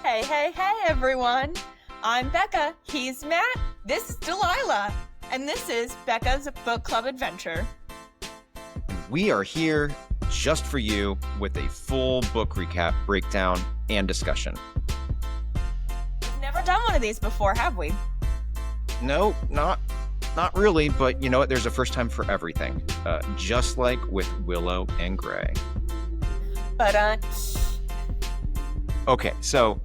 Hey, everyone. I'm Becca. He's Matt. This is Delilah. And this is Becca's Book Club Adventure. We are here just for you with a full book recap, breakdown, and discussion. We've never done one of these before, have we? No, not really, but you know what? There's a first time for everything. Just like with Willow and Gray. But, Okay, so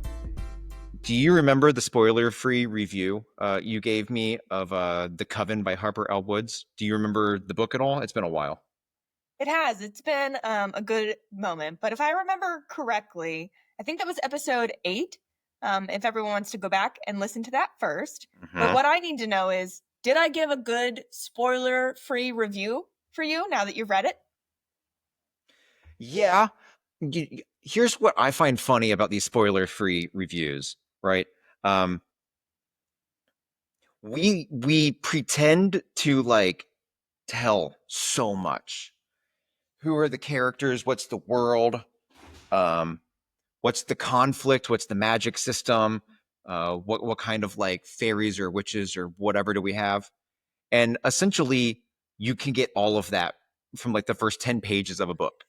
do you remember the spoiler-free review you gave me of The Coven by Harper L. Do you remember the book at all? It's been a while. it has. It's been a good moment. But if I remember correctly, I think that was episode 8. If everyone wants to go back and listen to that first. But what I need to know is, did I give a good spoiler-free review for you now that you've read it? Yeah. Here's what I find funny about these spoiler-free reviews, right? We pretend to like tell so much. Who are the characters? What's the world? What's the conflict? What's the magic system? What kind of like fairies or witches or whatever do we have? And essentially, you can get all of that from like the first 10 pages of a book.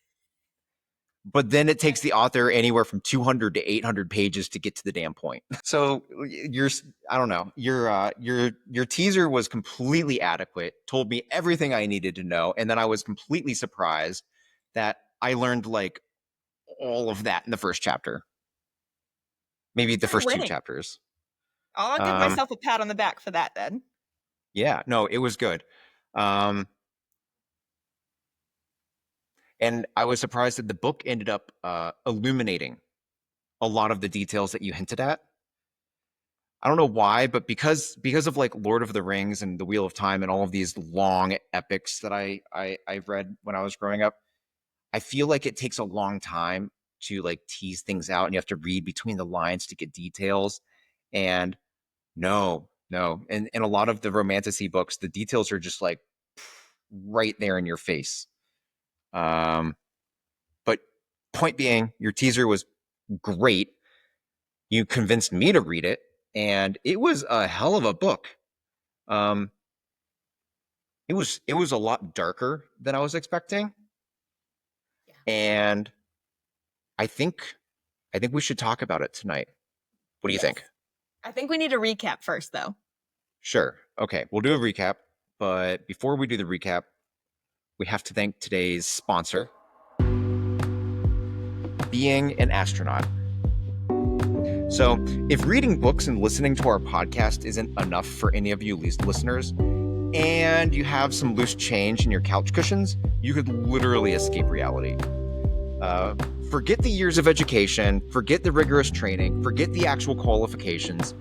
But then it takes the author anywhere from 200 to 800 pages to get to the damn point. So I don't know, your teaser was completely adequate, told me everything I needed to know. And then I was completely surprised that I learned like all of that in the first chapter. Maybe the first 2 chapters. I'll give myself a pat on the back for that then. Yeah, no, it was good. And I was surprised that the book ended up illuminating a lot of the details that you hinted at. I don't know why, but because of like Lord of the Rings and the Wheel of Time and all of these long epics that I've read when I was growing up, I feel like it takes a long time to like tease things out, and you have to read between the lines to get details. And no. And in a lot of the romantasy books, the details are just like right there in your face. But point being, your teaser was great. You convinced me to read it, and it was a hell of a book. It was a lot darker than I was expecting. Yeah. And I think we should talk about it tonight. What do you think? I think we need a recap first, though. Sure. Okay, we'll do a recap. But before we do the recap, we have to thank today's sponsor, being an astronaut. So if reading books and listening to our podcast isn't enough for any of you listeners, and you have some loose change in your couch cushions, you could literally escape reality. Forget the years of education, forget the rigorous training, forget the actual qualifications.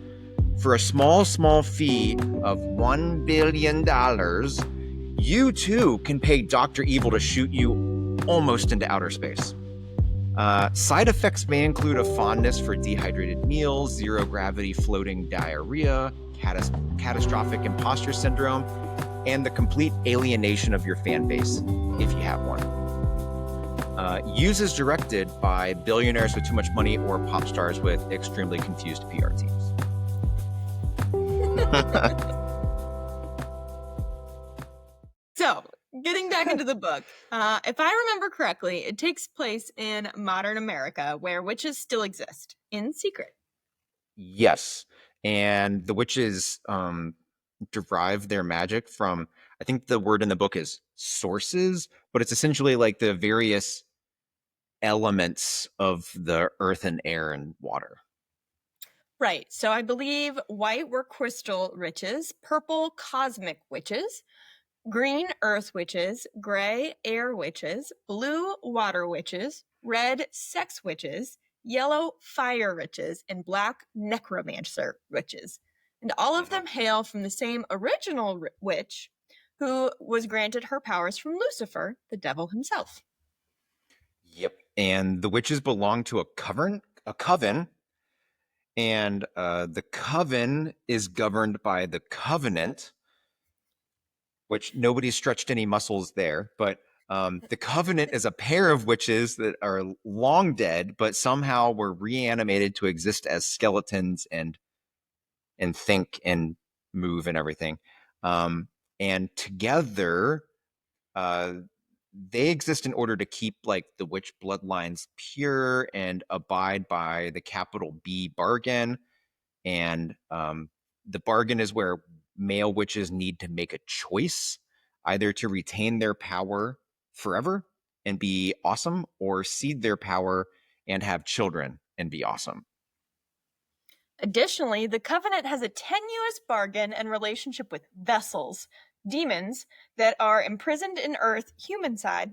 For a small fee of $1 billion, you too can pay Dr. Evil to shoot you almost into outer space. Side effects may include a fondness for dehydrated meals, zero-gravity floating diarrhea, catastrophic imposter syndrome, and the complete alienation of your fan base, if you have one. Use as directed by billionaires with too much money or pop stars with extremely confused PR teams. So, getting back into the book, if I remember correctly, it takes place in modern America where witches still exist in secret. Yes, and the witches derive their magic from, I think the word in the book is sources, but it's essentially like the various elements of the earth and air and water. Right. So I believe white were crystal witches, purple cosmic witches, green earth witches, gray air witches, blue water witches, red sex witches, yellow fire witches, and black necromancer witches. And all of them hail from the same original witch who was granted her powers from Lucifer, the devil himself. Yep. And the witches belong to a coven, and the coven is governed by the covenant, which nobody stretched any muscles there, but The Covenant is a pair of witches that are long dead, but somehow were reanimated to exist as skeletons and think and move and everything. And together, uh, they exist in order to keep like the witch bloodlines pure and abide by the capital B bargain. And the bargain is where male witches need to make a choice, either to retain their power forever and be awesome, or cede their power and have children and be awesome. Additionally, the Covenant has a tenuous bargain and relationship with vessels, demons that are imprisoned in Earth, human side,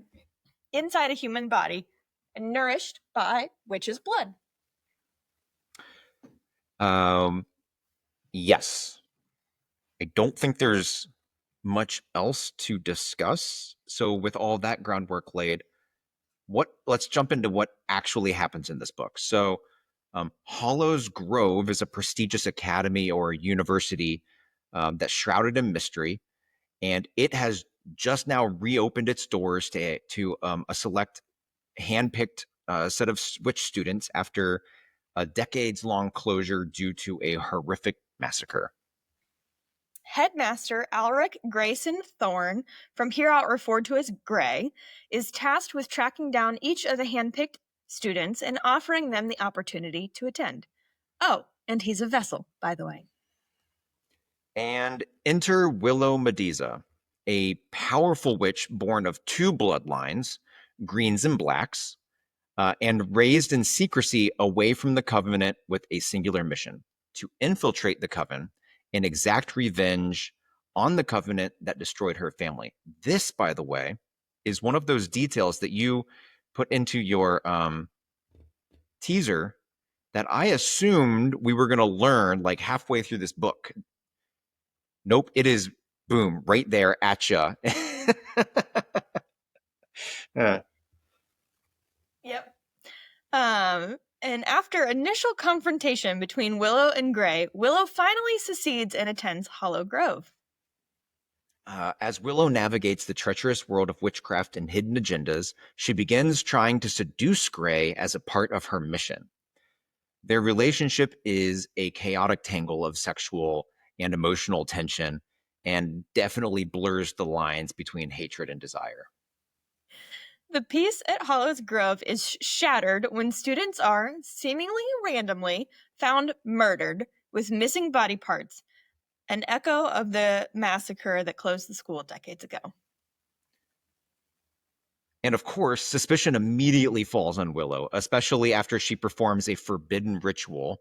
inside a human body, and nourished by witch's blood. Yes. I don't think there's much else to discuss. So with all that groundwork laid, let's jump into what actually happens in this book. So Hollows Grove is a prestigious academy or university that's shrouded in mystery, and it has just now reopened its doors to a select handpicked set of witch students after a decades-long closure due to a horrific massacre. Headmaster Alaric Grayson Thorne, from here out referred to as Gray, is tasked with tracking down each of the handpicked students and offering them the opportunity to attend. Oh, and he's a vessel, by the way. And enter Willow Mediza, a powerful witch born of two bloodlines, greens and blacks, and raised in secrecy away from the Covenant with a singular mission: to infiltrate the Coven and exact revenge on the Covenant that destroyed her family. This, by the way, is one of those details that you put into your teaser that I assumed we were going to learn like halfway through this book. Nope, it is boom right there at you. Yep. And after initial confrontation between Willow and Gray, Willow finally succeeds and attends Hollow Grove. As Willow navigates the treacherous world of witchcraft and hidden agendas, she begins trying to seduce Gray as a part of her mission. Their relationship is a chaotic tangle of sexual and emotional tension, and definitely blurs the lines between hatred and desire. The peace at Hollows Grove is shattered when students are, seemingly randomly, found murdered with missing body parts, an echo of the massacre that closed the school decades ago. And of course, suspicion immediately falls on Willow, especially after she performs a forbidden ritual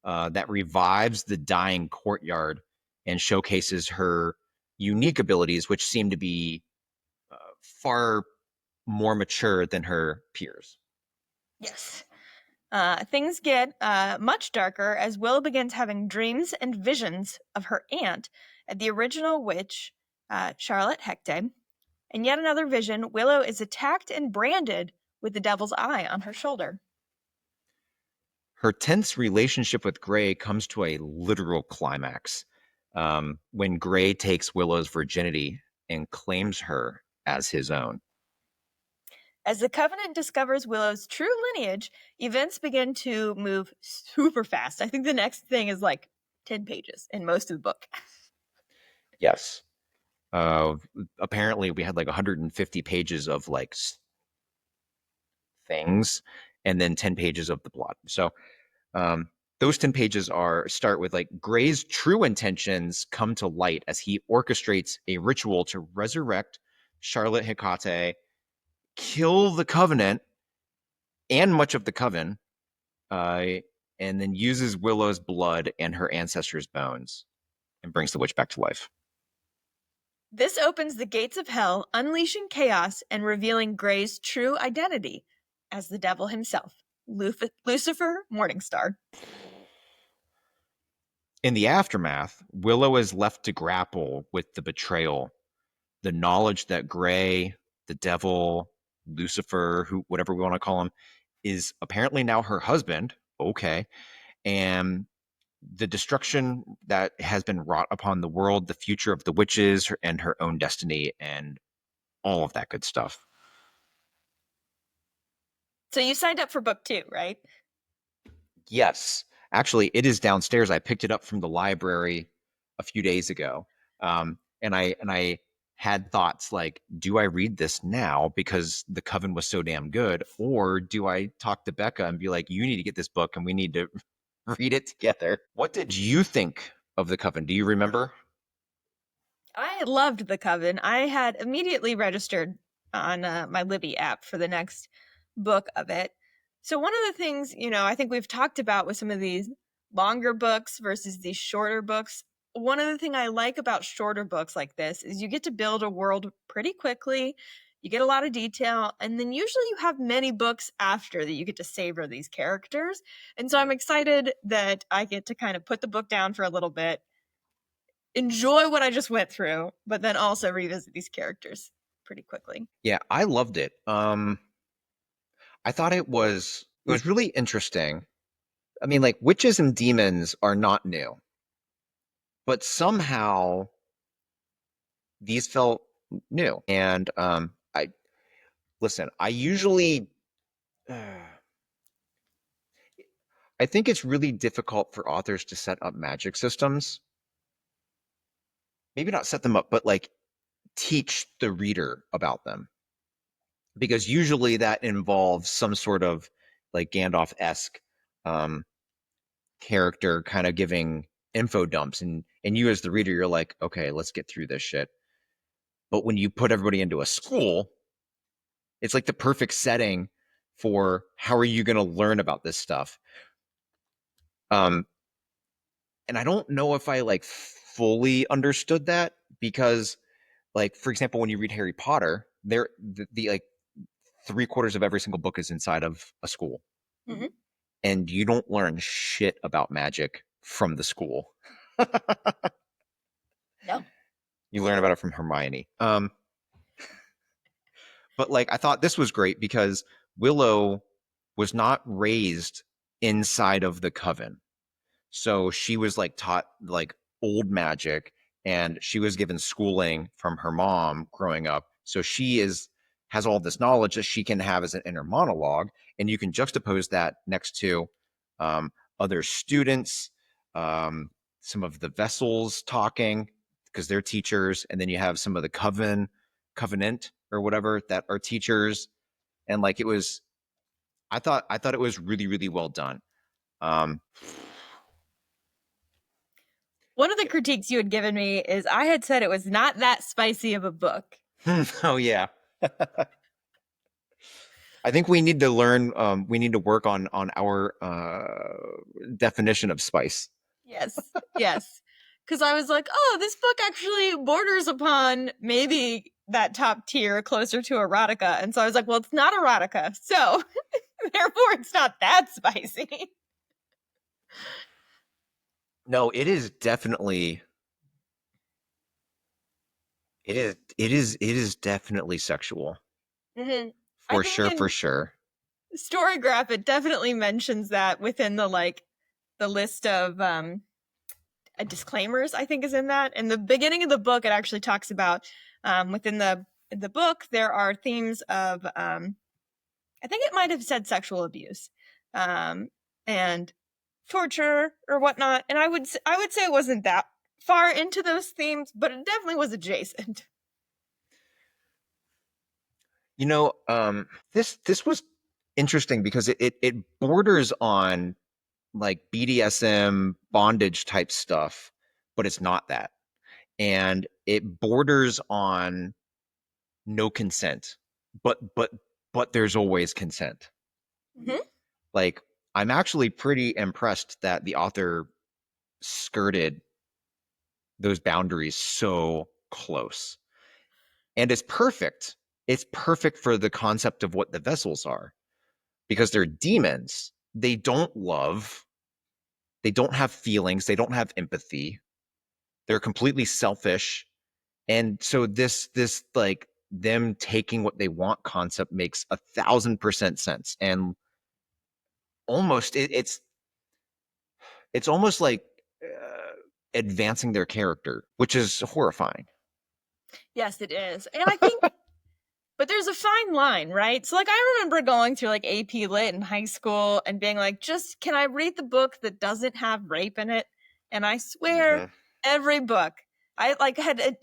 that revives the dying courtyard and showcases her unique abilities, which seem to be far more mature than her peers. Yes. Things get much darker as Willow begins having dreams and visions of her aunt, the original witch, Charlotte Hecte. And yet another vision, Willow is attacked and branded with the devil's eye on her shoulder. Her tense relationship with Gray comes to a literal climax when Gray takes Willow's virginity and claims her as his own. As the Covenant discovers Willow's true lineage, events begin to move super fast. I think the next thing is like 10 pages in most of the book. Yes. Apparently, we had like 150 pages of like things, and then 10 pages of the plot. So those 10 pages start with like Gray's true intentions come to light as he orchestrates a ritual to resurrect Charlotte Hecate, kill the Covenant and much of the Coven, and then uses Willow's blood and her ancestors' bones and brings the witch back to life. This opens the gates of hell, unleashing chaos and revealing Gray's true identity as the devil himself, Lucifer Morningstar. In the aftermath, Willow is left to grapple with the betrayal, the knowledge that Gray, the devil, Lucifer, whatever we want to call him, is apparently now her husband. Okay. And the destruction that has been wrought upon the world, the future of the witches, and her own destiny, and all of that good stuff. So you signed up for book 2, right? Yes, actually, it is downstairs. I picked it up from the library a few days ago, and I had thoughts like, do I read this now because the Coven was so damn good, or do I talk to Becca and be like, you need to get this book and we need to read it together? What did you think of the Coven? Do you remember? I loved The Coven. I had immediately registered on my Libby app for the next book of it. So one of the things, I think we've talked about with some of these longer books versus these shorter books, one of the things I like about shorter books like this is you get to build a world pretty quickly. You get a lot of detail, and then usually you have many books after that you get to savor these characters. And so I'm excited that I get to kind of put the book down for a little bit, enjoy what I just went through, but then also revisit these characters pretty quickly. Yeah, I loved it. I thought it was really interesting. I mean, like witches and demons are not new, but somehow these felt new. And I listen. I usually, I think it's really difficult for authors to set up magic systems. Maybe not set them up, but like teach the reader about them, because usually that involves some sort of like Gandalf-esque um, character kind of giving info dumps, and you as the reader, you're like, okay, let's get through this shit. But when you put everybody into a school, it's like the perfect setting for how are you going to learn about this stuff. Um, and I don't know if I like fully understood that, because, like, for example, when you read Harry Potter, the like 3/4 of every single book is inside of a school, Mm-hmm. and you don't learn shit about magic from the school. No. You learn about it from Hermione. But like I thought this was great because Willow was not raised inside of the Coven. So she was like taught like old magic, and she was given schooling from her mom growing up. So she has all this knowledge that she can have as an inner monologue, and you can juxtapose that next to um, other students, some of the vessels talking because they're teachers, and then you have some of the covenant or whatever that are teachers, and like it was, I thought it was really really well done. Um, One of the critiques you had given me is I had said it was not that spicy of a book. oh yeah. I think we need to learn. We need to work on our definition of spice. Yes, yes. Because I was like, oh, this book actually borders upon maybe that top tier closer to erotica. And so I was like, well, it's not erotica. So therefore, it's not that spicy. No, it is definitely. It is definitely sexual Mm-hmm. I for think sure, for in sure. Storygraph, it definitely mentions that within the list of disclaimers, I think is in that. In the beginning of the book, it actually talks about within the book there are themes of I think it might have said sexual abuse and torture or whatnot. And I would say it wasn't that far into those themes, but it definitely was adjacent. You know, this was interesting because it borders on like BDSM bondage type stuff, but it's not that, and it borders on no consent, but there's always consent. Mm-hmm. Like I'm actually pretty impressed that the author skirted those boundaries so close. And it's perfect. It's perfect for the concept of what the vessels are, because they're demons. They don't love, they don't have feelings, they don't have empathy. They're completely selfish. And so this like them taking what they want concept makes 1,000% sense. And almost it's almost like advancing their character, which is horrifying. Yes, it is. And I think But there's a fine line, right? So, like, I remember going through, like, AP Lit in high school and being like, just, can I read the book that doesn't have rape in it? And I swear, every book, I, like, had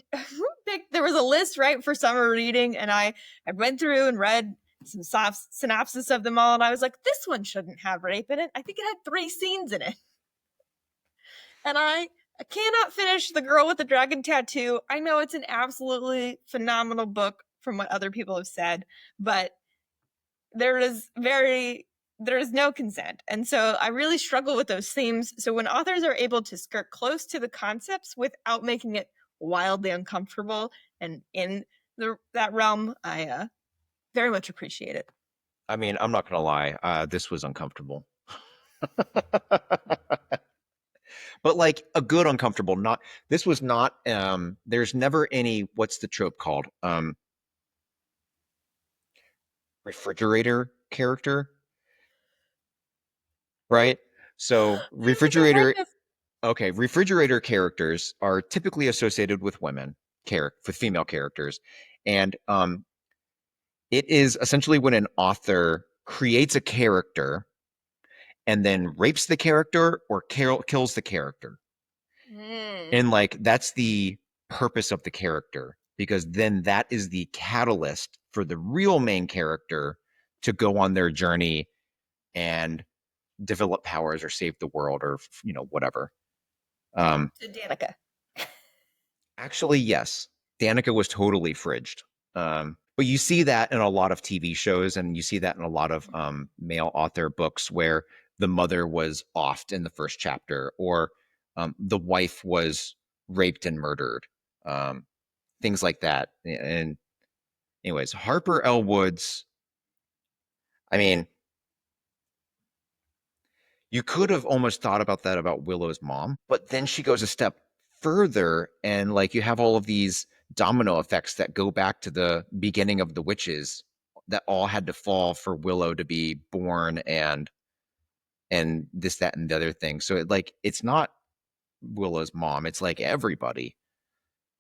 there was a list, right, for summer reading, and I went through and read some synopsis of them all, and I was like, this one shouldn't have rape in it. I think it had 3 scenes in it. And I cannot finish The Girl with the Dragon Tattoo. I know it's an absolutely phenomenal book from what other people have said, but there is no consent. And so I really struggle with those themes. So when authors are able to skirt close to the concepts without making it wildly uncomfortable and in that realm, I very much appreciate it. I mean, I'm not gonna lie, this was uncomfortable. But like a good uncomfortable, not this was not there's never any, what's the trope called? Refrigerator character, right? So refrigerator, okay, refrigerator characters are typically associated with with female characters. And it is essentially when an author creates a character and then rapes the character or kills the character. And like that's the purpose of the character, because then that is the catalyst for the real main character to go on their journey and develop powers or save the world or whatever. To Danica. Actually, yes, Danica was totally fridged. But you see that in a lot of TV shows, and you see that in a lot of male author books where the mother was offed in the first chapter, or the wife was raped and murdered, things like that. And anyways, Harper L. Woods, I mean, you could have almost thought about that about Willow's mom, but then she goes a step further, and like you have all of these domino effects that go back to the beginning of the witches that all had to fall for Willow to be born, and this, that, and the other thing. So it's not Willow's mom, it's like everybody.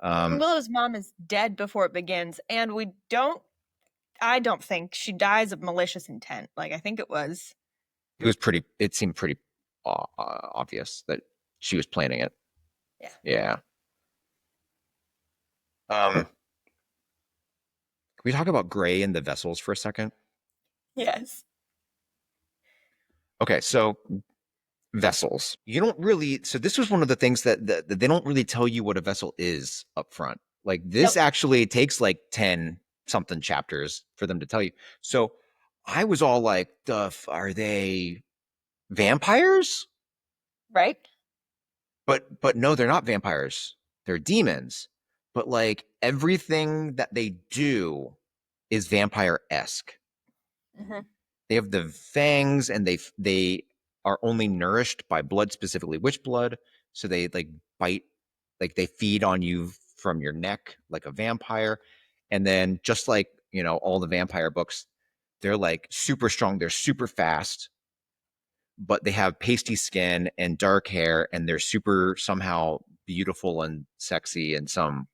Willow's mom is dead before it begins, and I don't think she dies of malicious intent. Like, I think it seemed pretty obvious that she was planning it. Yeah. Can we talk about Gray and the vessels for a second? Yes. Okay, so vessels. You don't really. So this was one of the things that they don't really tell you what a vessel is up front. Like this actually takes like 10 something chapters for them to tell you. So I was all like, are they vampires? Right. But no, they're not vampires. They're demons. But like everything that they do is vampire-esque. They have the fangs, and they are only nourished by blood, specifically witch blood. So they like bite, like they feed on you from your neck like a vampire. And then just like, all the vampire books, they're like super strong, they're super fast, but they have pasty skin and dark hair, and they're super somehow beautiful and sexy in some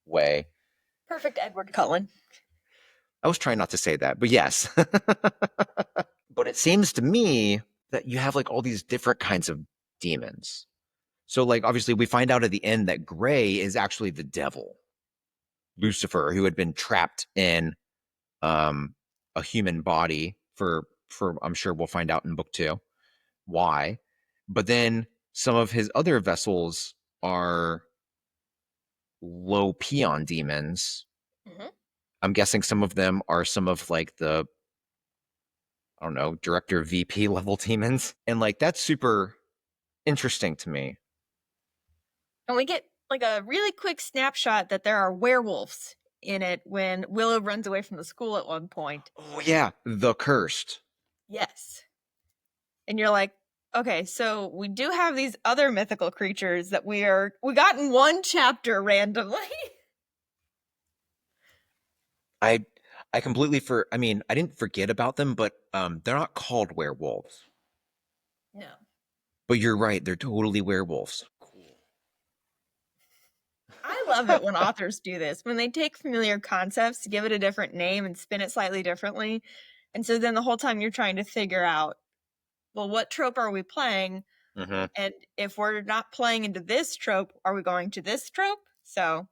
way. Perfect Edward Cullen. I was trying not to say that, but yes. But it seems to me that you have like all these different kinds of demons. So like obviously we find out at the end that Gray is actually the devil, Lucifer, who had been trapped in a human body for I'm sure we'll find out in book 2 why. But then some of his other vessels are low peon demons. I'm guessing some of them are some of like the, I don't know, director VP level demons. And like that's super interesting to me. And we get like a really quick snapshot that there are werewolves in it when Willow runs away from the school at one point. Oh yeah, the cursed. Yes. And you're like, okay, so we do have these other mythical creatures that we got in one chapter randomly. I completely I mean, I didn't forget about them, but they're not called werewolves. No. But you're right, they're totally werewolves. Cool. I love it when authors do this, when they take familiar concepts, give it a different name and spin it slightly differently. And so then the whole time you're trying to figure out, well, what trope are we playing? Mm-hmm. And if we're not playing into this trope, are we going to this trope? So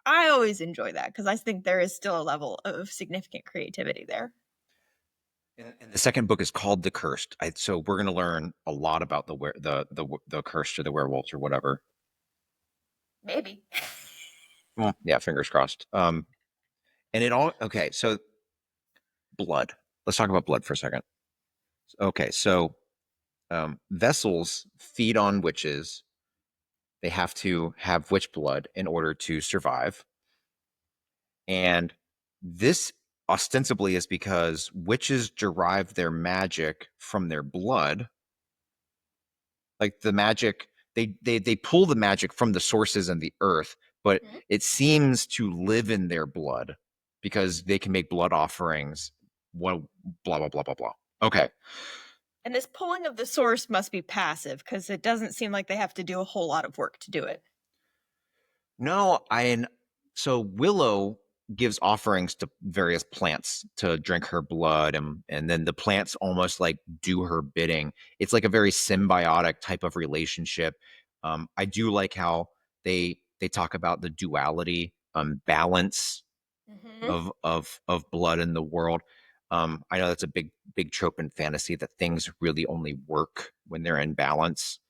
I always enjoy that because I think there is still a level of significant creativity there. And the second book is called The Cursed. So we're going to learn a lot about the cursed or the werewolves or whatever. Maybe. Well, yeah, fingers crossed. And it all okay. So blood. Let's talk about blood for a second. Okay, so vessels feed on witches. They have to have witch blood in order to survive. And this ostensibly is because witches derive their magic from their blood. Like the magic, they pull the magic from the sources in the earth, but it seems to live in their blood because they can make blood offerings. Blah blah blah blah blah. Okay. And this pulling of the source must be passive because it doesn't seem like they have to do a whole lot of work to do it. No, so Willow gives offerings to various plants to drink her blood, and then the plants almost like do her bidding. It's like a very symbiotic type of relationship. I do like how they talk about the duality, balance of blood in the world. I know that's a big trope in fantasy that things really only work when they're in balance,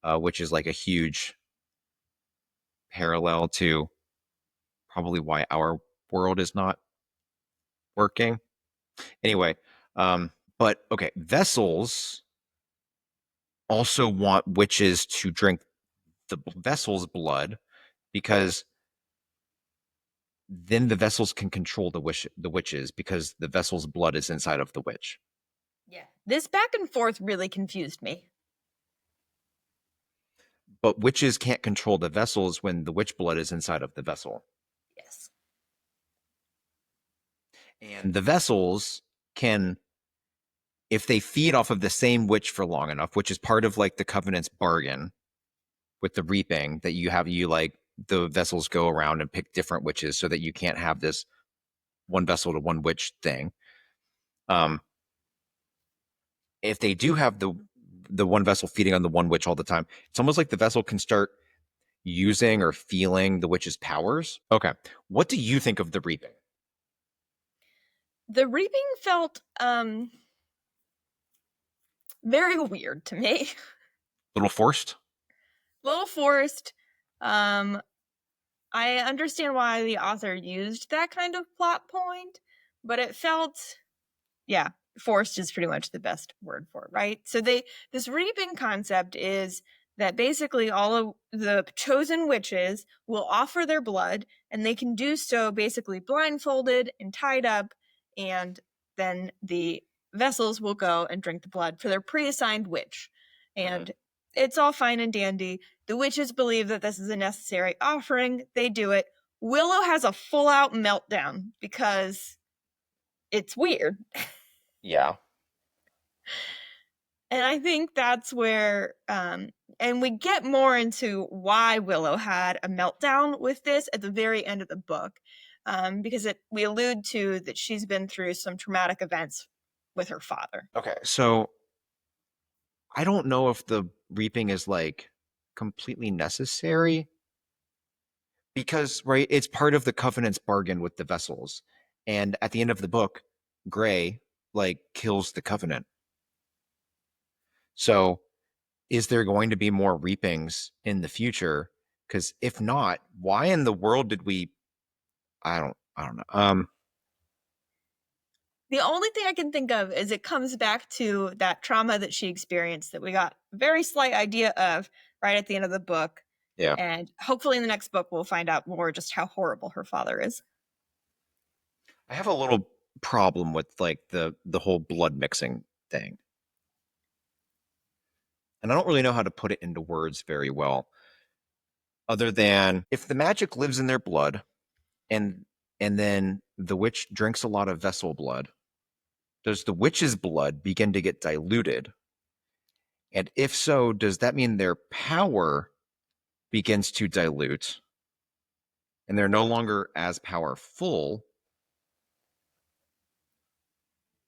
which is like a huge parallel to probably why our world is not working. Anyway, but okay, vessels also want witches to drink the vessel's blood because then the vessels can control the witches because the vessel's blood is inside of the witch. Yeah. This back and forth really confused me. But witches can't control the vessels when the witch blood is inside of the vessel. Yes. And the vessels can, if they feed off of the same witch for long enough, which is part of like the covenant's bargain with the reaping, that you like the vessels go around and pick different witches so that you can't have this one vessel to one witch thing. If they do have the one vessel feeding on the one witch all the time, it's almost like the vessel can start using or feeling the witch's powers. Okay. What do you think of the reaping? The reaping felt very weird to me. A little forced? A little forced. I understand why the author used that kind of plot point, but it felt, yeah, forced is pretty much the best word for it, right? So this reaping concept is that basically all of the chosen witches will offer their blood, and they can do so basically blindfolded and tied up, and then the vessels will go and drink the blood for their pre-assigned witch. And it's all fine and dandy. The witches believe that this is a necessary offering. They do it. Willow has a full-out meltdown because it's weird. Yeah. And I think that's where, and we get more into why Willow had a meltdown with this at the very end of the book, because we allude to that she's been through some traumatic events with her father. Okay. So I don't know if the reaping is like completely necessary because, right, it's part of the covenant's bargain with the vessels. And at the end of the book, Gray like kills the covenant. So is there going to be more reapings in the future? Because if not, why in the world did we? I don't know. The only thing I can think of is it comes back to that trauma that she experienced that we got a very slight idea of right at the end of the book. Yeah. And hopefully in the next book, we'll find out more just how horrible her father is. I have a little problem with like the whole blood mixing thing. And I don't really know how to put it into words very well. Other than if the magic lives in their blood and then the witch drinks a lot of vessel blood, does the witch's blood begin to get diluted? And if so, does that mean their power begins to dilute? and they're no longer as powerful,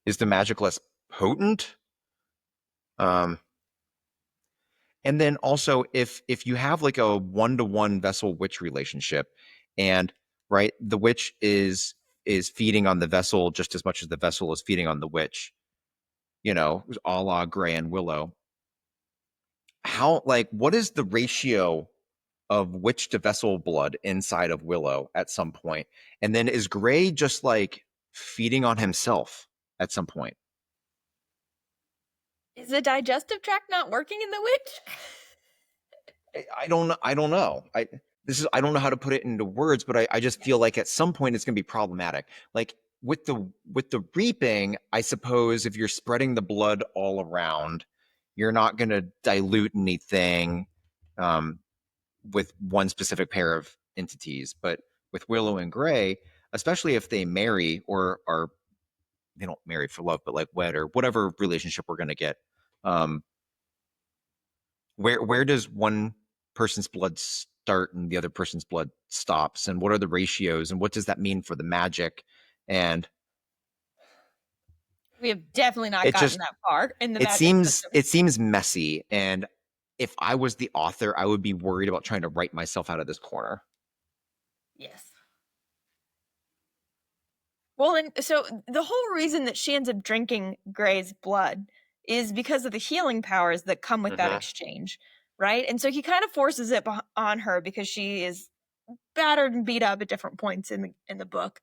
is the magic less potent? Um, and then also, if you have like a one-to-one vessel witch relationship, and right, the witch is feeding on the vessel just as much as the vessel is feeding on the witch, you know, a la Gray and Willow. How, like, what is the ratio of witch to vessel blood inside of Willow at some point? And then is Gray just like feeding on himself at some point? Is the digestive tract not working in the witch? I don't know. I don't know how to put it into words, but I just feel like at some point it's gonna be problematic. Like with the reaping, I suppose if you're spreading the blood all around, you're not gonna dilute anything with one specific pair of entities. But with Willow and Gray, especially if they marry or are, they don't marry for love, but like wed or whatever relationship we're gonna get, um, where does one person's blood start and the other person's blood stops, and what are the ratios, and what does that mean for the magic? And We have definitely not it gotten just that far in the magic system. it seems messy, and if I was the author, I would be worried about trying to write myself out of this corner. Yes. Well, and so the whole reason that she ends up drinking Gray's blood is because of the healing powers that come with that exchange, right? And so he kind of forces it on her because she is battered and beat up at different points in the book.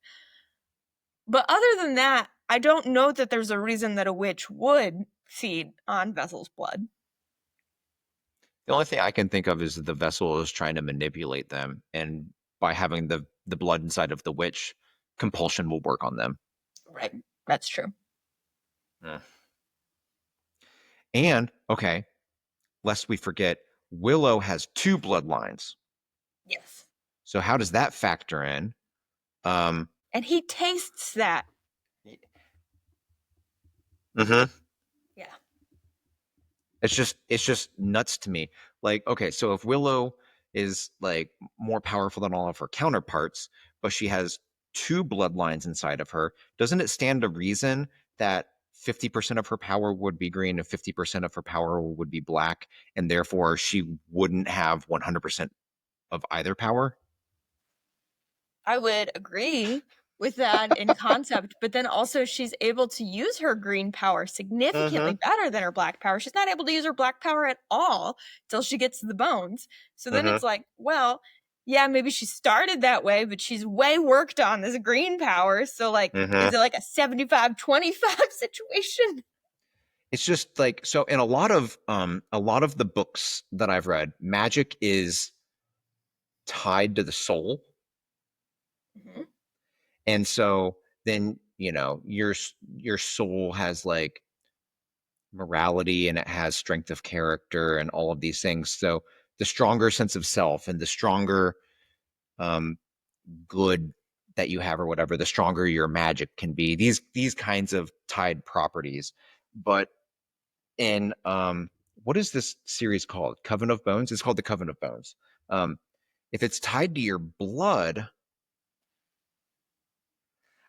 But other than that, I don't know that there's a reason that a witch would feed on Vessel's blood. The only thing I can think of is that the vessel is trying to manipulate them, and by having the blood inside of the witch, compulsion will work on them. Right. That's true. And okay, lest we forget, Willow has two bloodlines. Yes. So how does that factor in? And he tastes that. Mm-hmm. Yeah. It's just nuts to me. Like, okay, so if Willow is like more powerful than all of her counterparts, but she has two bloodlines inside of her, doesn't it stand to reason that 50% of her power would be green and 50% of her power would be black, and therefore she wouldn't have 100% of either power? I would agree with that in concept, but then also she's able to use her green power significantly better than her black power. She's not able to use her black power at all till she gets to the bones. So then it's like, well, yeah, maybe she started that way, but she's way worked on this green power. So like, is it like a 75-25 situation? It's just like, so in a lot of the books that I've read, magic is tied to the soul. And so then, you know, your soul has like morality, and it has strength of character and all of these things. So the stronger sense of self and the stronger um good that you have or whatever, the stronger your magic can be. These kinds of tied properties. But in what is this series called? Coven of Bones? It's called the Coven of Bones. If it's tied to your blood,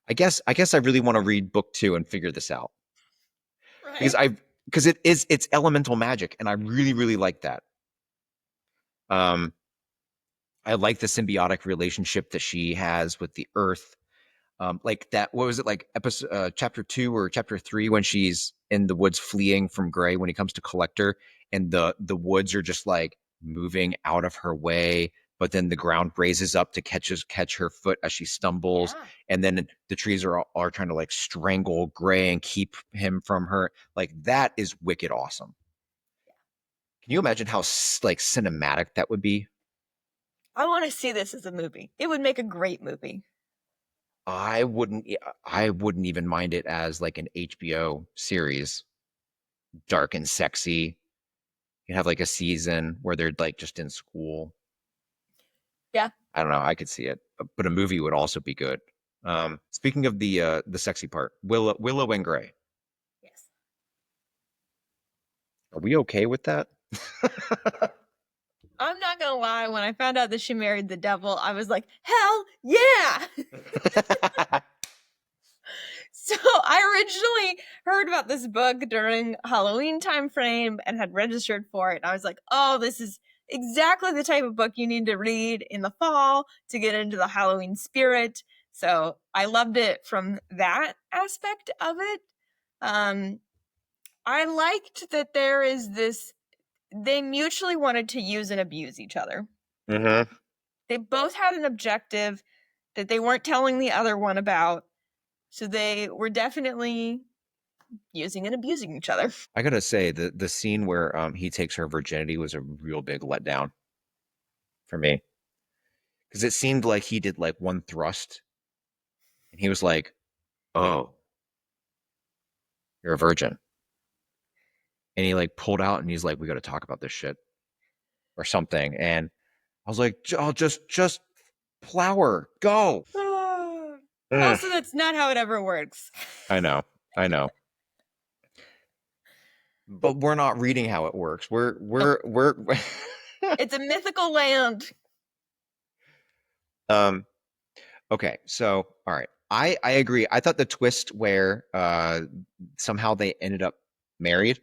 I guess I really want to read book 2 and figure this out. Right. Because it's elemental magic, and I really, really like that. I like the symbiotic relationship that she has with the earth. Like that, what was it, like episode chapter 2 or chapter 3, when she's in the woods fleeing from Gray when he comes to collect her, and the woods are just like moving out of her way, but then the ground raises up to catch her foot as she stumbles, and then the trees are trying to like strangle Gray and keep him from her. Like, that is wicked awesome. Can you imagine how like cinematic that would be? I want to see this as a movie. It would make a great movie. I wouldn't even mind it as like an HBO series, dark and sexy. You have like a season where they're like just in school. Yeah. I don't know. I could see it, but a movie would also be good. Speaking of the sexy part, Willow and Gray. Yes. Are we okay with that? I'm not gonna lie, when I found out that she married the devil, I was like, hell yeah! So I originally heard about this book during Halloween time frame and had registered for it. And I was like, oh, this is exactly the type of book you need to read in the fall to get into the Halloween spirit. So I loved it from that aspect of it. I liked that there is this, they mutually wanted to use and abuse each other. Mm-hmm. They both had an objective that they weren't telling the other one about. So they were definitely using and abusing each other. I gotta say, the scene where he takes her virginity was a real big letdown for me. Because it seemed like he did like one thrust and he was like, oh, you're a virgin. And he like pulled out and he's like, we got to talk about this shit or something. And I was like, oh, just plow her, go. Also, that's not how it ever works. I know. But we're not reading how it works. We're It's a mythical land. Okay, so all right. I agree. I thought the twist where somehow they ended up married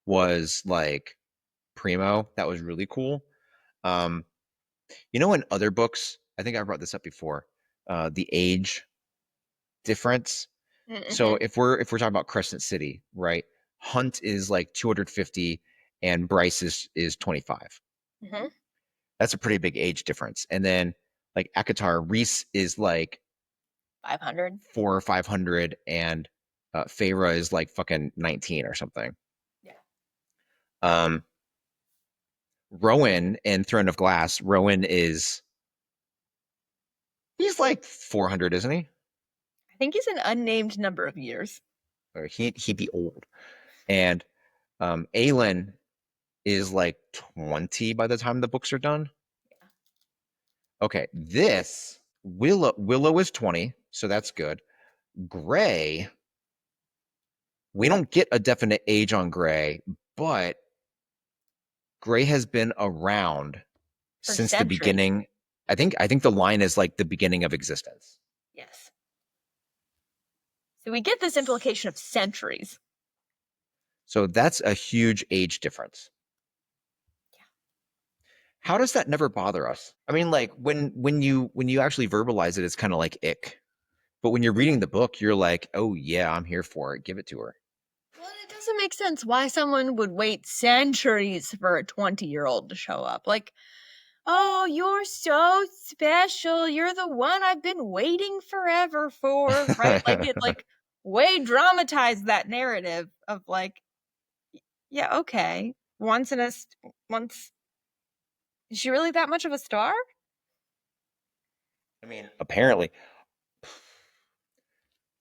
was like primo. That was really cool. In other books, I think I brought this up before, the age difference. Mm-hmm. So if we're talking about Crescent City, right? Hunt is like 250 and Bryce is 25. Mm-hmm. That's a pretty big age difference. And then like Akatar, Reese is like 500, 400 or 500, and Feyre is like fucking 19 or something. Yeah. Rowan in Throne of Glass, he's like 400, isn't he? I think he's an unnamed number of years. Or he'd be old. And Aelin is like 20 by the time the books are done. Yeah. Okay, this Willow is 20, so that's good. Gray, we don't get a definite age on Gray, but Gray has been around since the beginning. I think the line is like the beginning of existence. Yes. So we get this implication of centuries. So that's a huge age difference. Yeah. How does that never bother us? I mean, like when you actually verbalize it, it's kind of like ick. But when you're reading the book, you're like, oh yeah, I'm here for it. Give it to her. Well, it doesn't make sense why someone would wait centuries for a 20-year-old to show up. Like, oh, you're so special. You're the one I've been waiting forever for, right? Like it way dramatized that narrative of like, yeah, okay. Once is she really that much of a star? I mean, apparently.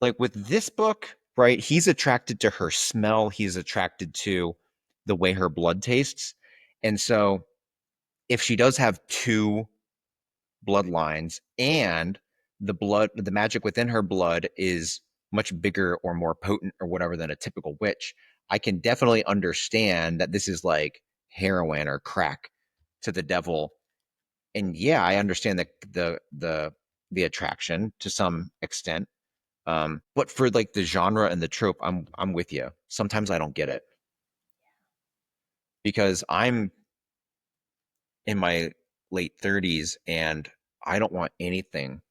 Like with this book, right? He's attracted to her smell, he's attracted to the way her blood tastes. And so if she does have two bloodlines and the magic within her blood is much bigger or more potent or whatever than a typical witch, I can definitely understand that this is like heroin or crack to the devil. And yeah, I understand the attraction to some extent. But for like the genre and the trope, I'm with you. Sometimes I don't get it because I'm in my late 30s and I don't want anything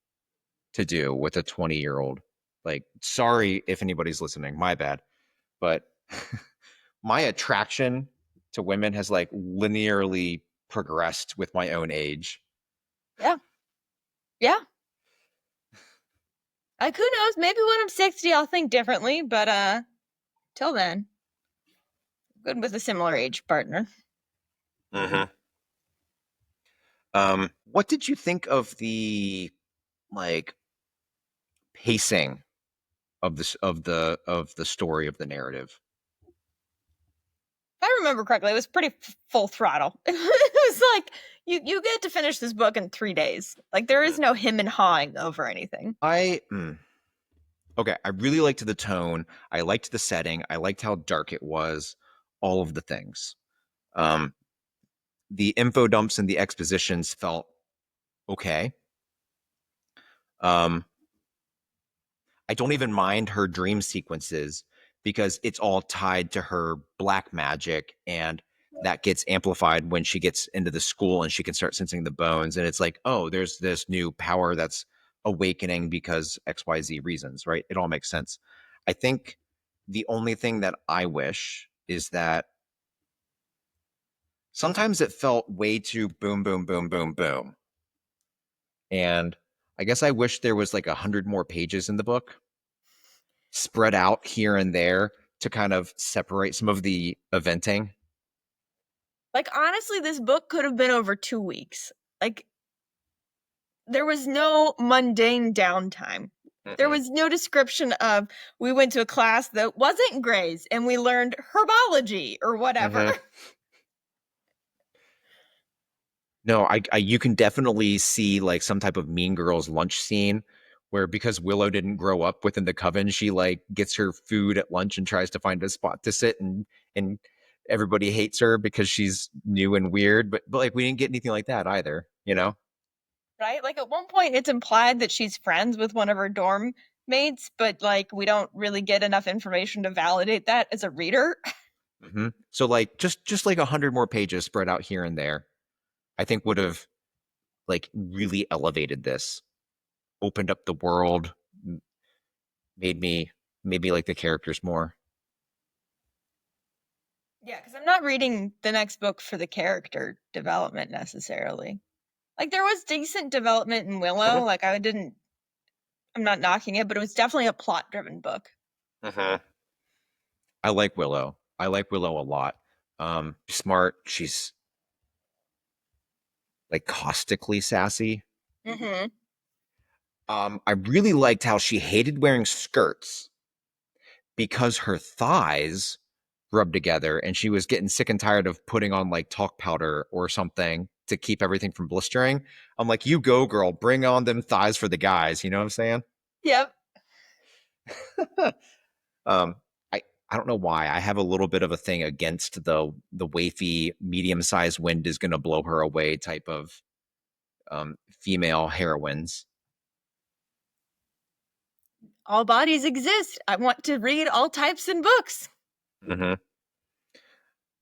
to do with a 20-year-old. Like, sorry if anybody's listening, my bad. But my attraction to women has like linearly progressed with my own age. Yeah. Yeah. Like, who knows? Maybe when I'm 60, I'll think differently. But till then, good with a similar age partner. Mm-hmm. What did you think of the like pacing of this of the story of the narrative? If I remember correctly, it was pretty full throttle. It was like you get to finish this book in 3 days. Like there is no him and hawing over anything. Okay, I really liked the tone. I liked the setting. I liked how dark it was. All of the things. the info dumps and the expositions felt okay. I don't even mind her dream sequences because it's all tied to her black magic, and that gets amplified when she gets into the school and she can start sensing the bones, and it's like, oh, there's this new power that's awakening because XYZ reasons, right? It all makes sense. I think the only thing that I wish is that sometimes it felt way too boom, boom, boom, boom, boom. And I guess I wish there was like 100 more pages in the book spread out here and there to kind of separate some of the eventing. Like, honestly, this book could have been over 2 weeks. Like, there was no mundane downtime. There was no description of, we went to a class that wasn't Gray's and we learned herbology or whatever. No, I you can definitely see like some type of Mean Girls lunch scene where, because Willow didn't grow up within the coven, she like gets her food at lunch and tries to find a spot to sit, and everybody hates her because she's new and weird, but like we didn't get anything like that either, you know? Right? Like, at one point, it's implied that she's friends with one of her dorm mates, but like, we don't really get enough information to validate that as a reader. So like just like 100 more pages spread out here and there, I think would have like really elevated this, opened up the world, made me like the characters more. Yeah, because I'm not reading the next book for the character development necessarily. Like, there was decent development in Willow. Mhm. Like, I'm not knocking it, but it was definitely a plot-driven book. I like Willow. I like Willow a lot. Smart. She's like caustically sassy. Mm-hmm. I really liked how she hated wearing skirts because her thighs rubbed together, and she was getting sick and tired of putting on like talc powder or something to keep everything from blistering. I'm like, you go, girl. Bring on them thighs for the guys. You know what I'm saying? Yep. um, I don't know why. I have a little bit of a thing against the wafy, medium sized wind is going to blow her away type of female heroines. All bodies exist. I want to read all types in books. Mm-hmm.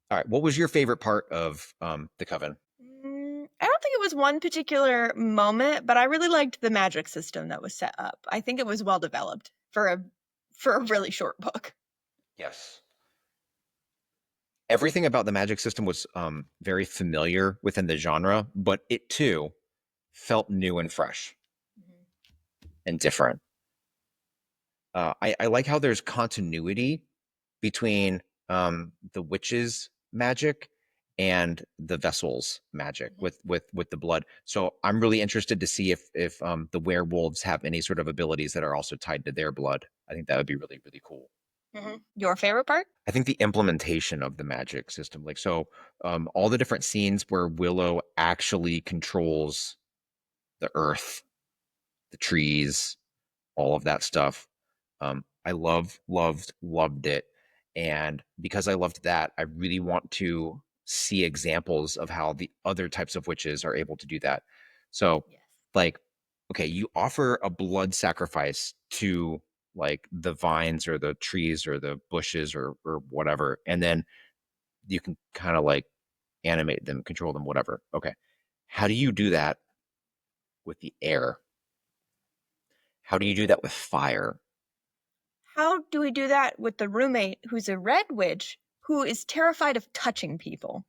All right. What was your favorite part of the Coven? I don't think it was one particular moment, but I really liked the magic system that was set up. I think it was well developed for a really short book. Yes. Everything about the magic system was very familiar within the genre, but it too felt new and fresh and different. I like how there's continuity between the witch's magic and the vessel's magic with the blood. So I'm really interested to see if the werewolves have any sort of abilities that are also tied to their blood. I think that would be really, really cool. Your favorite part? I think the implementation of the magic system, like so, all the different scenes where Willow actually controls the earth, the trees, all of that stuff. I loved it. And because I loved that, I really want to see examples of how the other types of witches are able to do that. So, Yes. like, okay, you offer a blood sacrifice to like the vines or the trees or the bushes or whatever, and then you can kind of like animate them, control them, whatever. Okay. How do you do that with the air? How do you do that with fire? How do we do that with the roommate who's a red witch who is terrified of touching people?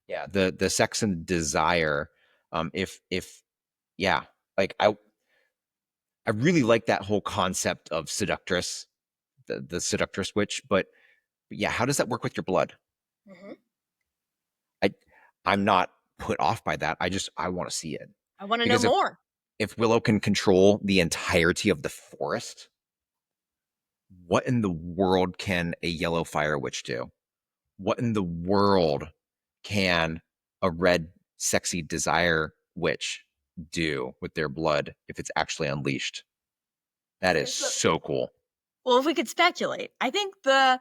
Yeah, the sex and desire. If yeah, like I really like that whole concept of seductress, the seductress witch. But yeah, how does that work with your blood? I I'm not put off by that. I want to see it I want to know because more. if Willow can control the entirety of the forest, what in the world can a yellow fire witch do? What in the world can a red sexy desire witch do with their blood if it's actually unleashed? That is so cool. Well, if we could speculate, I think the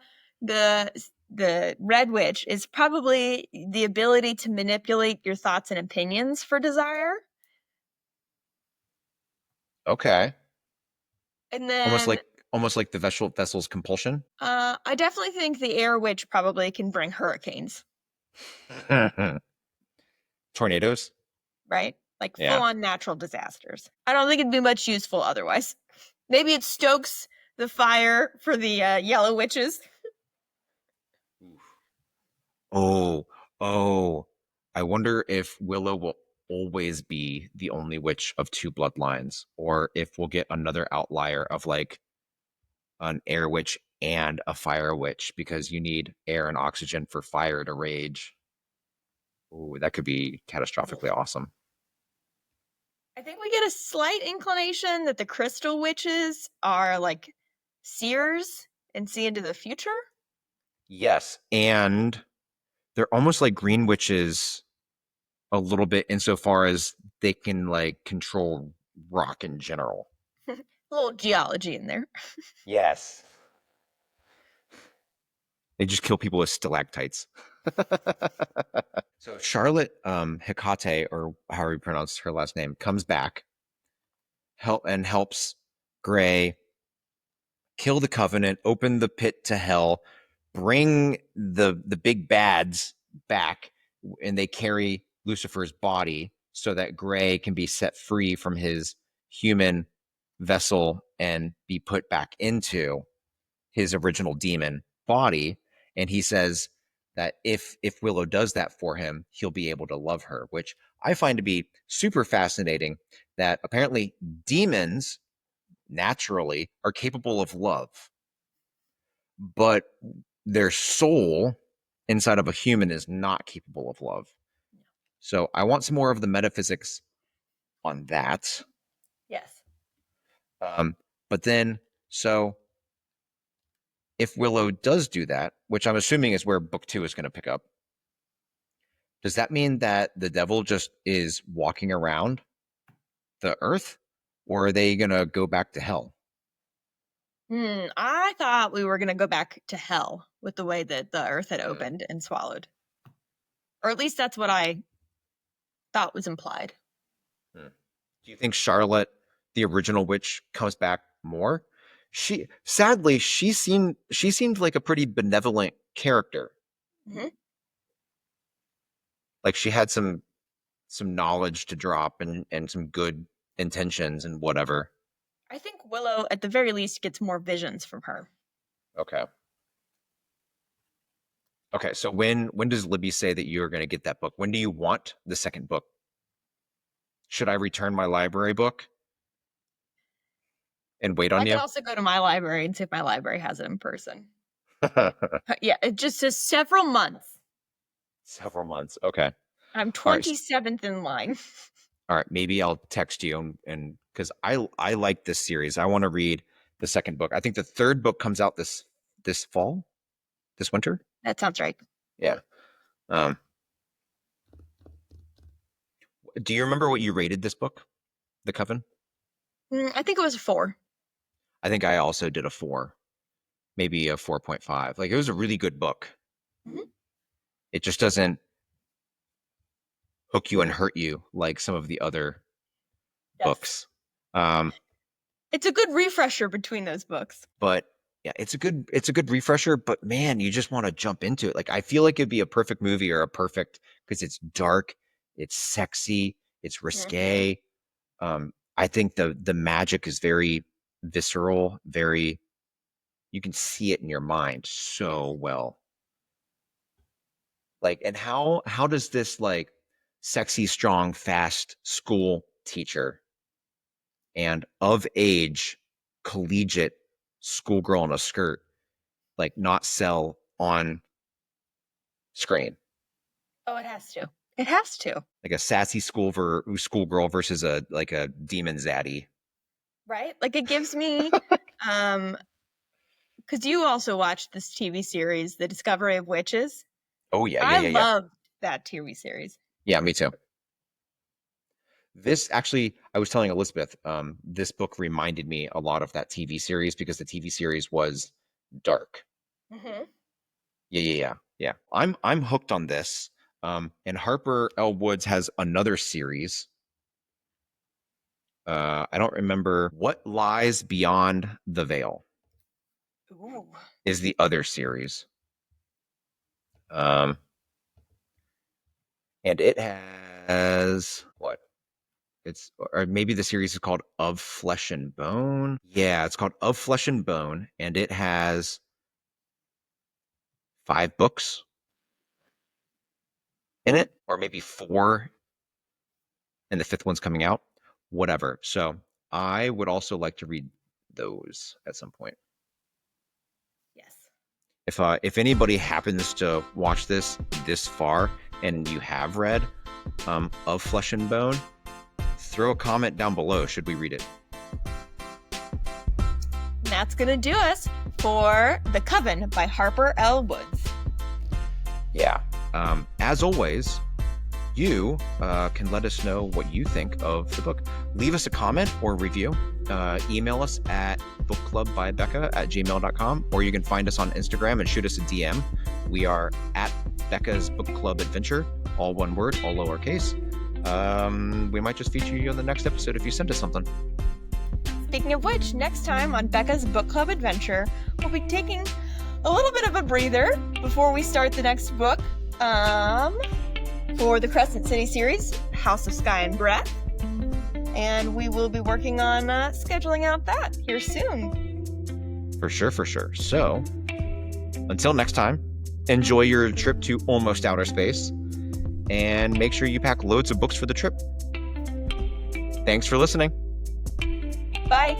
the Red Witch is probably the ability to manipulate your thoughts and opinions for desire. Okay. And Almost then like the vessel's compulsion. I definitely think the Air Witch probably can bring hurricanes, Tornadoes. right? Like Yeah. full-on natural disasters. I don't think it'd be much useful otherwise. Maybe it stokes the fire for the Yellow Witches. Oh, oh. I wonder if Willow will always be the only witch of two bloodlines, or if we'll get another outlier of like an air witch and a fire witch, because you need air and oxygen for fire to rage. Ooh, that could be catastrophically awesome. I think we get a slight inclination that the Crystal Witches are like seers and see into the future. Yes, and they're almost like green witches a little bit insofar as they can like control rock in general. A little geology in there. Yes. They just kill people with stalactites. So Charlotte Hecate, or however you pronounce her last name, comes back helps Gray kill the Covenant, open the pit to hell, bring the big bads back, and they carry Lucifer's body so that Gray can be set free from his human vessel and be put back into his original demon body. And he says that if Willow does that for him, he'll be able to love her, which I find to be super fascinating, that apparently demons naturally are capable of love, but their soul inside of a human is not capable of love. So I want some more of the metaphysics on that. Yes. But then, so if Willow does do that, which I'm assuming is where book 2 is going to pick up, does that mean that the devil just is walking around the earth, or are they going to go back to hell? I thought we were going to go back to hell with the way that the earth had opened and swallowed. Or at least that's what I thought was implied. Do you think Charlotte, the original witch, comes back more? Sadly, she seemed like a pretty benevolent character. Mm-hmm. Like she had some knowledge to drop and some good intentions and whatever. I think Willow, at the very least, gets more visions from her. Okay. Okay, so when does Libby say that you're going to get that book? When do you want the second book? Should I return my library book and wait on I you? could also go to my library and see if my library has it in person. Yeah, it just says several months. Several months. Okay. I'm 27th in line. All right, maybe I'll text you and because I like this series. I want to read the second book. I think the third book comes out this fall, this winter. That sounds right. Yeah. Do you remember what you rated this book, The Coven? I think it was a 4. I think I also did a 4, maybe a 4.5. Like it was a really good book. Mm-hmm. It just doesn't hook you and hurt you like some of the other books. It's a good refresher between those books. But yeah, it's a good refresher, but man, you just want to jump into it. Like I feel like it'd be a perfect movie or a perfect, because it's dark, it's sexy, it's risque. Mm-hmm. I think the magic is very visceral, very, you can see it in your mind so well. Like, and how does this like sexy, strong, fast school teacher and of age collegiate schoolgirl in a skirt like not sell on screen? Oh, it has to. It has to. Like a sassy schoolgirl versus a demon zaddy. Right? Like it gives me because you also watched this TV series, The Discovery of Witches. Oh yeah, I loved that TV series. Yeah, me too. This actually, I was telling Elizabeth, this book reminded me a lot of that TV series because the TV series was dark. Mm-hmm. Yeah. I'm hooked on this. And Harper L. Woods has another series. I don't remember what lies beyond the veil. Ooh. Is the other series. And it has what? Or maybe the series is called Of Flesh and Bone. Yeah, it's called Of Flesh and Bone, and it has 5 books in it, or maybe 4, and the 5th one's coming out. Whatever. So I would also like to read those at some point. Yes. If anybody happens to watch this far and you have read Of Flesh and Bone, throw a comment down below. Should we read it? And that's going to do us for The Coven by Harper L. Woods. Yeah. As always, you can let us know what you think of the book. Leave us a comment or review. Email us at bookclubbybecca@gmail.com, or you can find us on Instagram and shoot us a DM. We are at Becca's Book Club Adventure, all one word, all lowercase. We might just feature you on the next episode if you send us something. Speaking of which, next time on Becca's Book Club Adventure, we'll be taking a little bit of a breather before we start the next book for the Crescent City series, House of Sky and Breath. And we will be working on scheduling out that here soon. For sure. So, until next time, enjoy your trip to almost outer space, and make sure you pack loads of books for the trip. Thanks for listening. Bye.